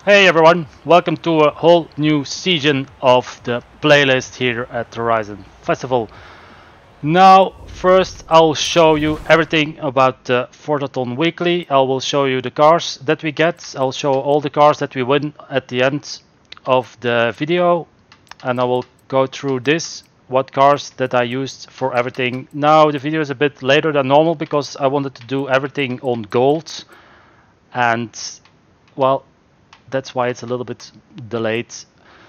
Hey everyone, welcome to a whole new season of the playlist here at Horizon Festival. Now, first I'll show you everything about the Forza Weekly. I will show you the cars that we get. I'll show all the cars that we win at the end of the video. And I will go through this, what cars that I used for everything. Now, the video is a bit later than normal because I wanted to do everything on gold. And, well, that's why it's a little bit delayed.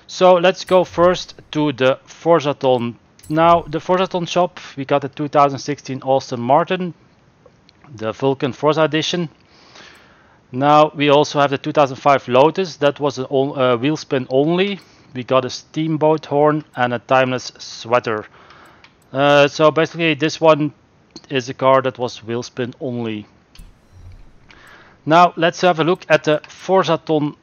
So let's go first to the Forzaton. Now the Forzaton shop, we got the 2016 Aston Martin, the Vulcan Forza edition. Now we also have the 2005 Lotus, that was a wheel spin only. We got a steamboat horn and a timeless sweater. So basically this one is a car that was wheel spin only. Now let's have a look at the Forzaton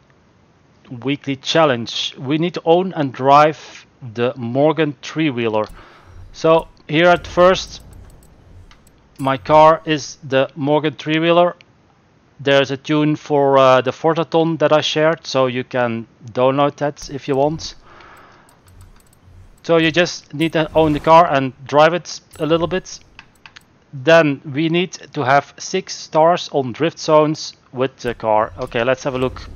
weekly challenge. We need to own and drive the Morgan three-wheeler. So here at first my car is the Morgan three-wheeler. There's a tune for the Forzaton that I shared, so you can download that if you want. So you just need to own the car and drive it a little bit. Then we need to have 6 stars on drift zones with the car. Okay, let's have a look.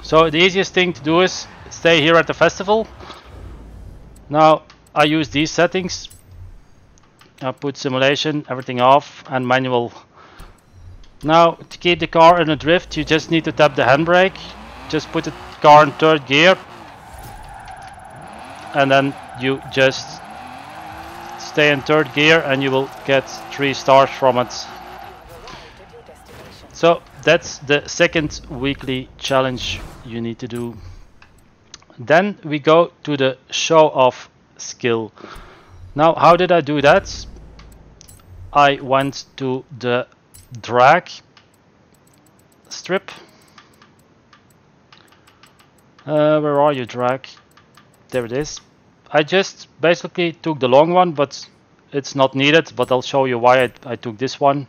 So the easiest thing to do is stay here at the festival. Now I use these settings. I put simulation, everything off, and manual. Now to keep the car in a drift, you just need to tap the handbrake. Just put the car in 3rd gear. And then you just stay in 3rd gear and you will get 3 stars from it. So that's the 2nd weekly challenge you need to do. Then we go to the show off skill. Now how did I do that? I went to the drag strip. Where are you, drag? There it is. I just basically took the long one, but it's not needed, but I'll show you why I took this one.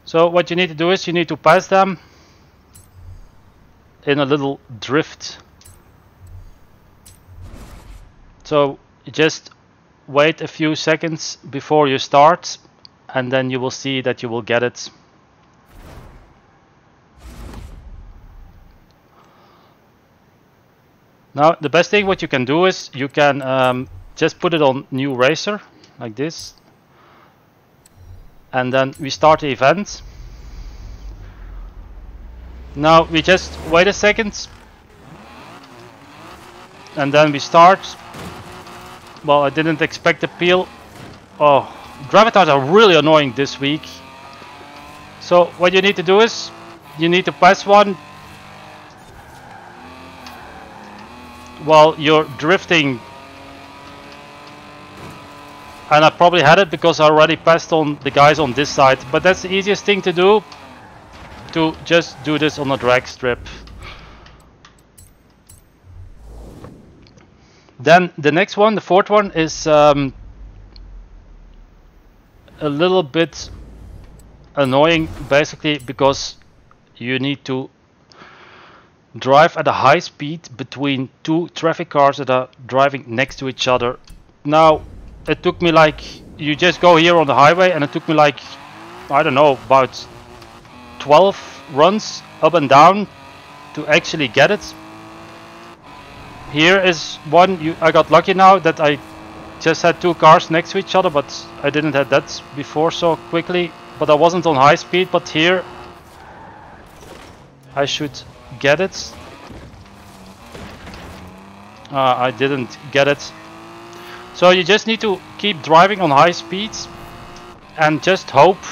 So what you need to do is you need to pass them in a little drift. So you just wait a few seconds before you start and then you will see that you will get it. Now the best thing what you can do is you can just put it on new racer like this. And then we start the event. Now we just wait a second and then we start. Well, I didn't expect the peel. Oh, gravitars are really annoying this week. So what you need to do is you need to pass one while you're drifting. And I probably had it because I already passed on the guys on this side. But that's the easiest thing to do. To just do this on a drag strip. Then the next one, the 4th one, is a little bit annoying. Basically because you need to drive at a high speed between 2 traffic cars that are driving next to each other. Now it took me like, you just go here on the highway and it took me like, I don't know, about 12 runs up and down to actually get it. Here is one, I got lucky now that I just had 2 cars next to each other, but I didn't have that before so quickly. But I wasn't on high speed, but here I should get it. I didn't get it. So you just need to keep driving on high speeds and just hope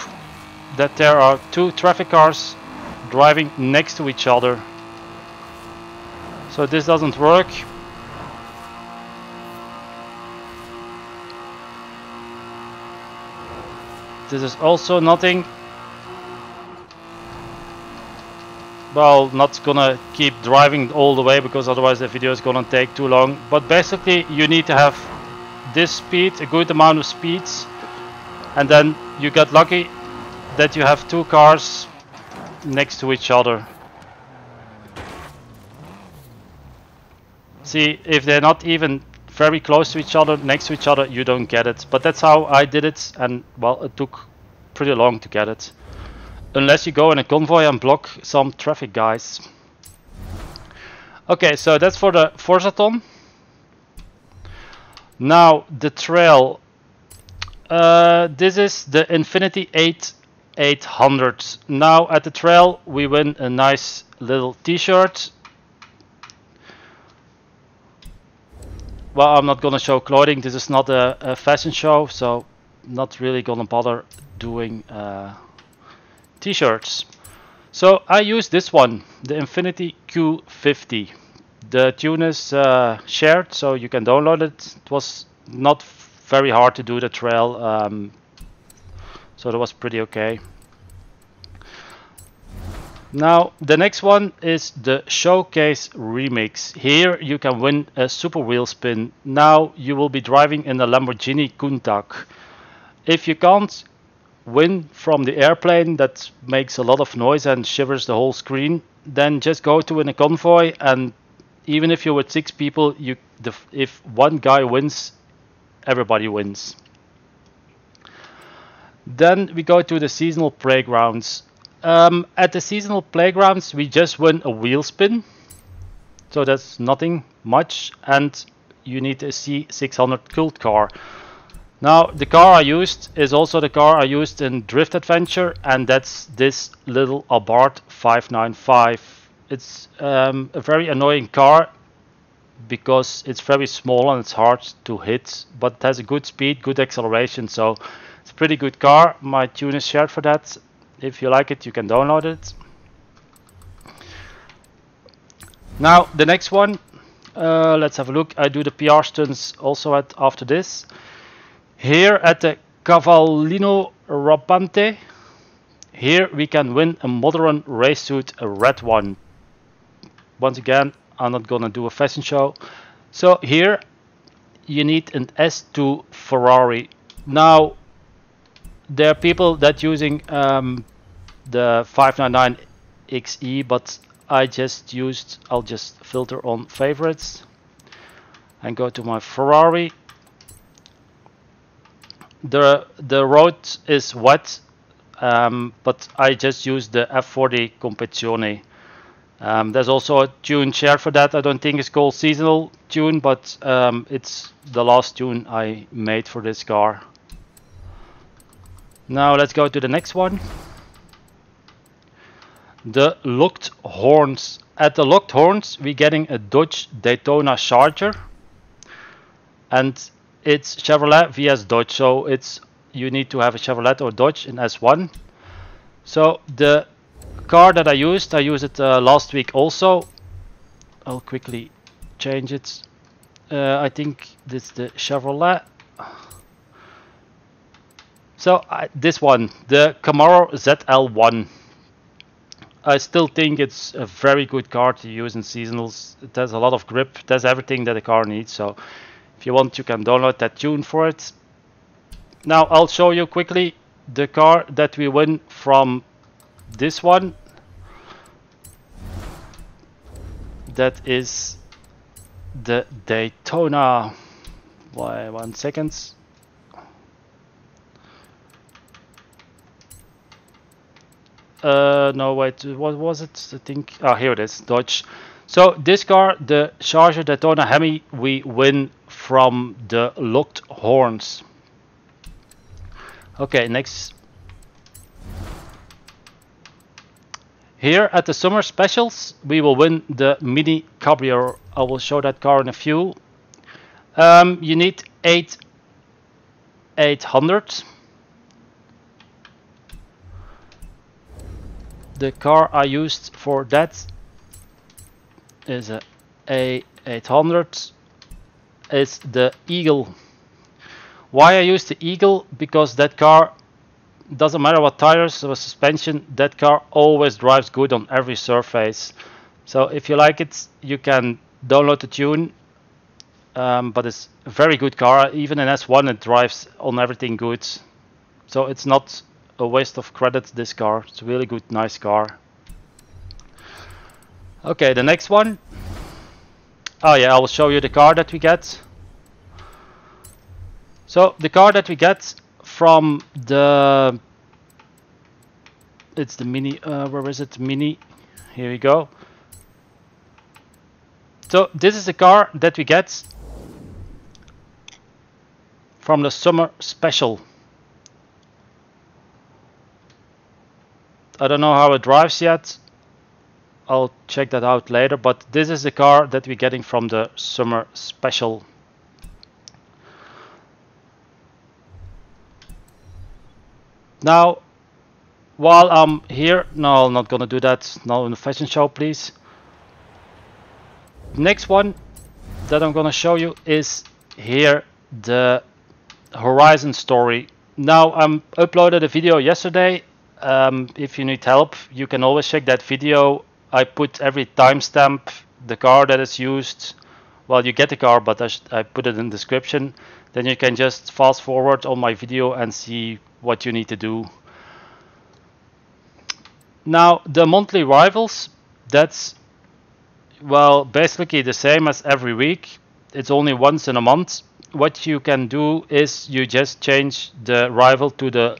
that there are 2 traffic cars driving next to each other. So this doesn't work. This is also nothing. Well, not gonna keep driving all the way because otherwise the video is gonna take too long. But basically you need to have this speed, a good amount of speeds, and then you get lucky that you have two cars next to each other. See, if they're not even very close to each other, next to each other, you don't get it. But that's how I did it, and well, it took pretty long to get it. Unless you go in a convoy and block some traffic, guys. Okay, so that's for the Forzathon. Now the trail. This is the Infinity 800. Now at the trail we win a nice little t-shirt. Well, I'm not gonna show clothing. This is not a fashion show, so not really gonna bother doing t-shirts. So I use this one, the Infinity Q50. The tune is shared, so you can download it. It was not very hard to do the trail, so that was pretty okay. Now the next one is the Showcase Remix. Here you can win a super wheel spin. Now you will be driving in a Lamborghini Countach. If you can't win from the airplane that makes a lot of noise and shivers the whole screen, then just go to in a convoy, and even if you're with 6 people, if one guy wins, everybody wins. Then we go to the seasonal playgrounds. At the seasonal playgrounds we just win a wheel spin, so that's nothing much, and you need a C600 cult car. Now the car I used is also the car I used in Drift Adventure, and that's this little Abarth 595. It's a very annoying car because it's very small and it's hard to hit, but it has a good speed, good acceleration, so it's a pretty good car. My tune is shared for that. If you like it, you can download it. Now the next one, let's have a look. I do the PR stunts also after this. Here at the Cavallino Rampante, here we can win a modern race suit, a red one. Once again, I'm not gonna do a fashion show. So here you need an S2 Ferrari. Now there are people that using the 599 XE, but I'll just filter on favorites and go to my Ferrari. The road is wet, but I just use the F40 Competizione. There's also a tune shared for that. I don't think it's called seasonal tune, but it's the last tune I made for this car. Now let's go to the next one. The locked horns. At the locked horns we're getting a Dodge Daytona Charger, and it's Chevrolet vs Dodge, so you need to have a Chevrolet or Dodge in S1. So the car that I used it last week also. I'll quickly change it. I think this is the Chevrolet. So this one, the Camaro ZL1. I still think it's a very good car to use in seasonals. It has a lot of grip, it has everything that a car needs, so if you want you can download that tune for it. Now I'll show you quickly the car that we win from this one. That is the Daytona. Why, 1 second. No, wait, what was it? I think, here it is, Dodge. So this car, the Charger Daytona Hemi, we win from the locked horns. Okay, next. Here at the summer specials, we will win the Mini Cabrio. I will show that car in a few. You need 800. The car I used for that is a A800. It's the Eagle. Why I use the Eagle? Because that car, doesn't matter what tires or suspension, that car always drives good on every surface. So if you like it, you can download the tune. But it's a very good car. Even in S1 it drives on everything good. So it's not a waste of credits, this car. It's a really good, nice car. Okay, the next one. Oh yeah, I will show you the car that we get. So the car that we get from the... It's the Mini, where is it? Mini. Here we go. So this is the car that we get from the summer special. I don't know how it drives yet. I'll check that out later, but this is the car that we're getting from the summer special. Now, while I'm here, no, I'm not gonna do that. Not in the fashion show, please. Next one that I'm gonna show you is here, the Horizon story. Now, I uploaded a video yesterday. If you need help, you can always check that video. I put every timestamp, the car that is used. Well, you get the car, but I put it in the description. Then you can just fast forward on my video and see what you need to do. Now, the monthly rivals, that's, well, basically the same as every week. It's only once in a month. What you can do is you just change the rival to the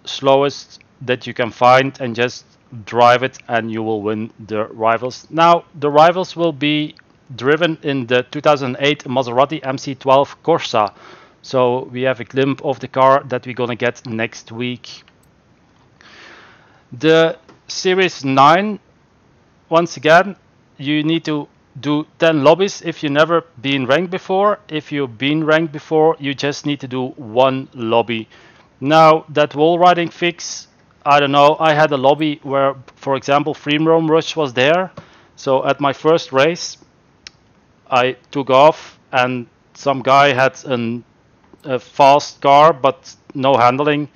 slowest that you can find and just drive it, and you will win the rivals. Now, the rivals will be driven in the 2008 Maserati MC12 Corsa. So we have a glimpse of the car that we're gonna get next week. The Series 9, once again, you need to do 10 lobbies if you've never been ranked before. If you've been ranked before, you just need to do 1 lobby. Now, that wall riding fix, I don't know, I had a lobby where, for example, Free Roam Rush was there. So at my first race, I took off and some guy had a fast car but no handling.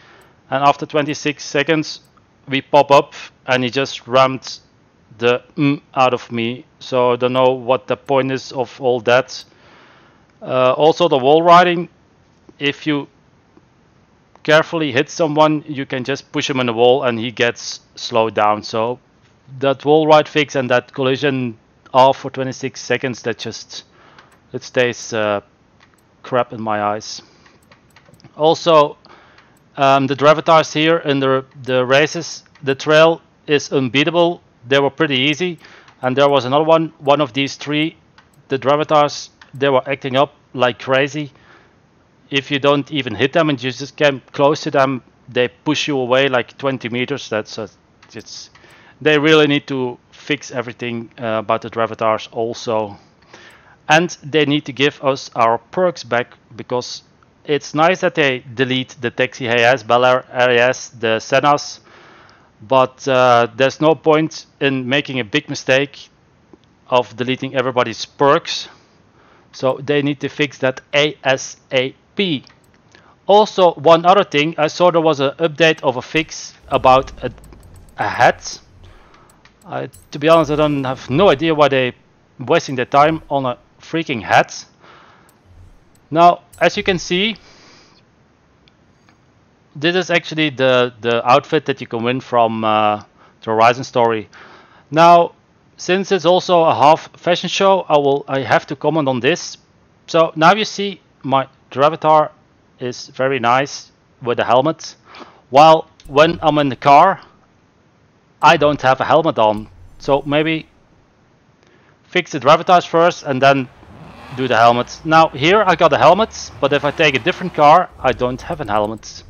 And after 26 seconds, we pop up and he just rammed the out of me. So I don't know what the point is of all that. Also the wall riding, if you carefully hit someone, you can just push him in the wall and he gets slowed down. So that wall ride fix and that collision off for 26 seconds, that just, it stays crap in my eyes. Also, the drivatars here in the races, the trail is unbeatable. They were pretty easy. And there was another one of these 3, the drivatars, they were acting up like crazy. If you don't even hit them and you just get close to them, they push you away like 20 meters. That's they really need to fix everything about the drivatars also. And they need to give us our perks back, because it's nice that they delete the Taxi AS, Bel Air AS, the Sennas, but there's no point in making a big mistake of deleting everybody's perks. So they need to fix that ASAP. Also, one other thing, I saw there was an update of a fix about a hat. To be honest, I have no idea why they wasting their time on a freaking hat. Now, as you can see, this is actually the outfit that you can win from the Horizon story. Now, since it's also a half fashion show, I have to comment on this. So now you see my Dravatar is very nice with a helmet, while when I'm in the car, I don't have a helmet on. So maybe fix the Dravatars first and then do the helmet. Now here I got a helmet, but if I take a different car, I don't have a helmet.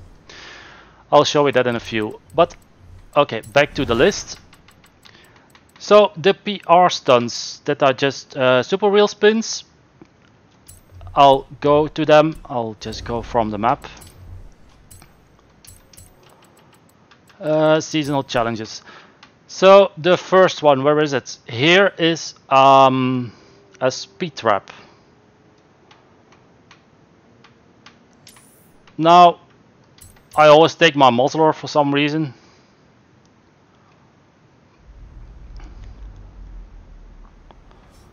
I'll show you that in a few. But okay, back to the list. So the PR stunts that are just super wheel spins, I'll go to them. I'll just go from the map. Seasonal challenges. So the first one, where is it? Here is a speed trap. Now I always take my muzzler for some reason.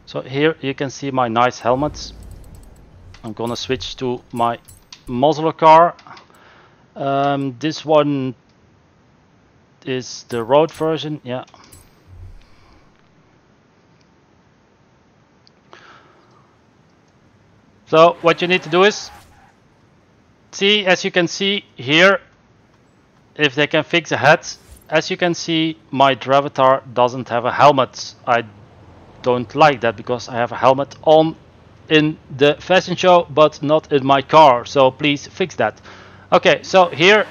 So here you can see my nice helmet. I'm gonna switch to my muzzler car. This one is the road version, yeah. So what you need to do is see, as you can see here, if they can fix the head. As you can see, my Dravatar doesn't have a helmet. I don't like that because I have a helmet on in the fashion show, but not in my car. So please fix that. Okay, so here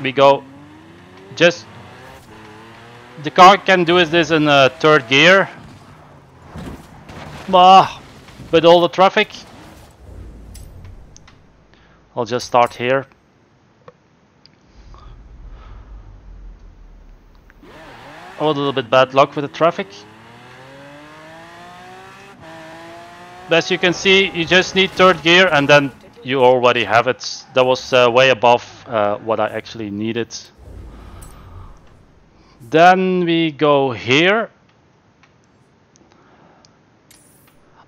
we go. Just the car can do this in third gear. With all the traffic, I'll just start here. Oh, a little bit bad luck with the traffic. As you can see, you just need third gear and then you already have it. That was way above what I actually needed. Then we go here.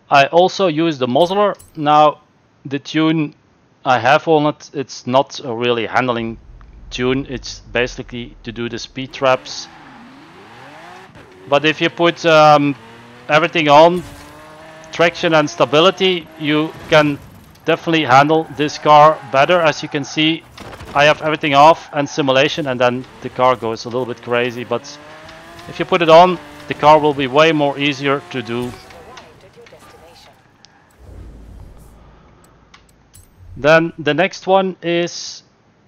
I also use the muzzler. Now the tune I have on it, it's not a really handling tune. It's basically to do the speed traps. But if you put everything on, traction and stability, you can definitely handle this car better. As you can see, I have everything off and simulation, and then the car goes a little bit crazy. But if you put it on, the car will be way more easier to do. Then the next one is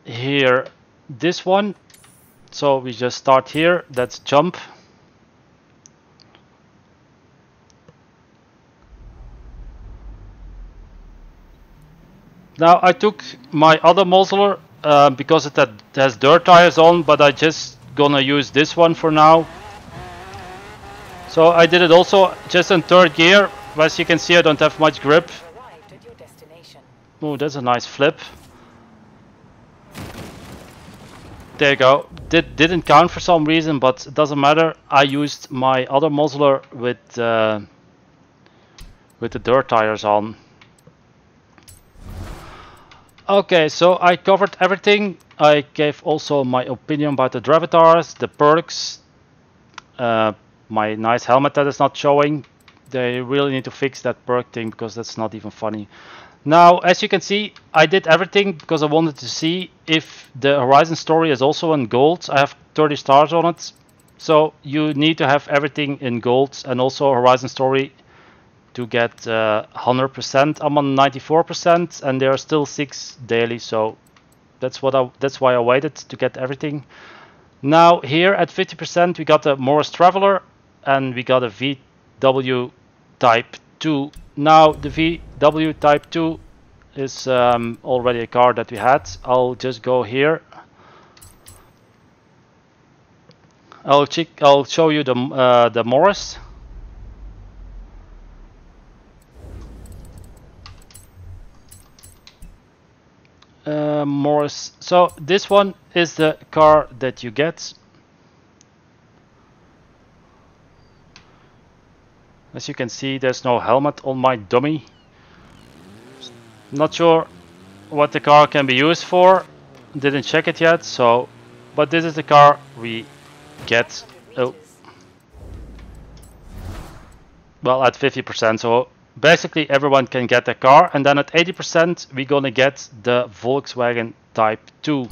here, this one. So we just start here, that's jump. Now I took my other muzzler because it has dirt tires on, but I just gonna use this one for now. So I did it also just in third gear. As you can see, I don't have much grip. Oh, that's a nice flip. There you go. Didn't count for some reason, but it doesn't matter. I used my other muzzler with the dirt tires on. Okay, so I covered everything. I gave also my opinion about the Dravatars, the perks, my nice helmet that is not showing. They really need to fix that perk thing because that's not even funny. Now, as you can see, I did everything because I wanted to see if the Horizon story is also in gold. I have 30 stars on it. So you need to have everything in gold, and also Horizon story to get 100%. I'm on 94%, and there are still 6 daily, so that's why I waited to get everything. Now here at 50% we got a Morris Traveler, and we got a VW Type 2. Now the VW Type 2 is already a car that we had. I'll just go here. I'll show you the Morris. Morris. So this one is the car that you get. As you can see, there's no helmet on my dummy. Not sure what the car can be used for. Didn't check it yet. So, but this is the car we get. Oh, well, at 50%. So basically everyone can get a car, and then at 80% we're gonna get the Volkswagen Type 2.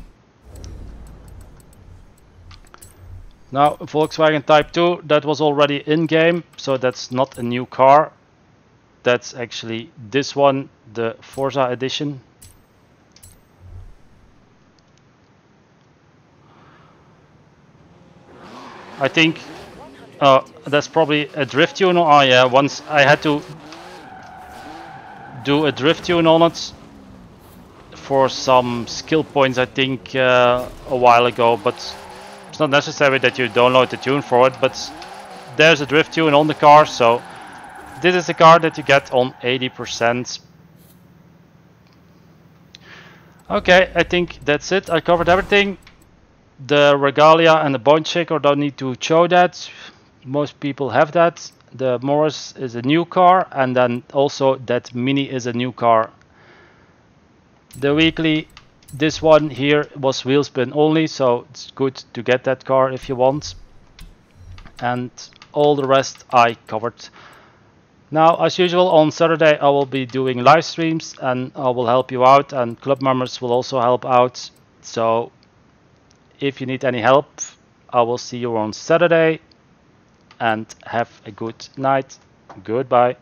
Now Volkswagen Type 2, that was already in game, so that's not a new car. That's actually this one, the Forza edition. I think that's probably a drift tune. Oh yeah, once I had to do a drift tune on it for some skill points, I think a while ago, but it's not necessary that you download the tune for it. But there's a drift tune on the car, so this is the car that you get on 80%. Okay, I think that's it. I covered everything. The Regalia and the Bone Shaker, don't need to show that. Most people have that. The Morris is a new car, and then also that Mini is a new car. The weekly This one here was wheel spin only, so it's good to get that car if you want. And all the rest I covered. Now, as usual, on Saturday I will be doing live streams and I will help you out, and club members will also help out. So if you need any help, I will see you on Saturday, and have a good night. Goodbye.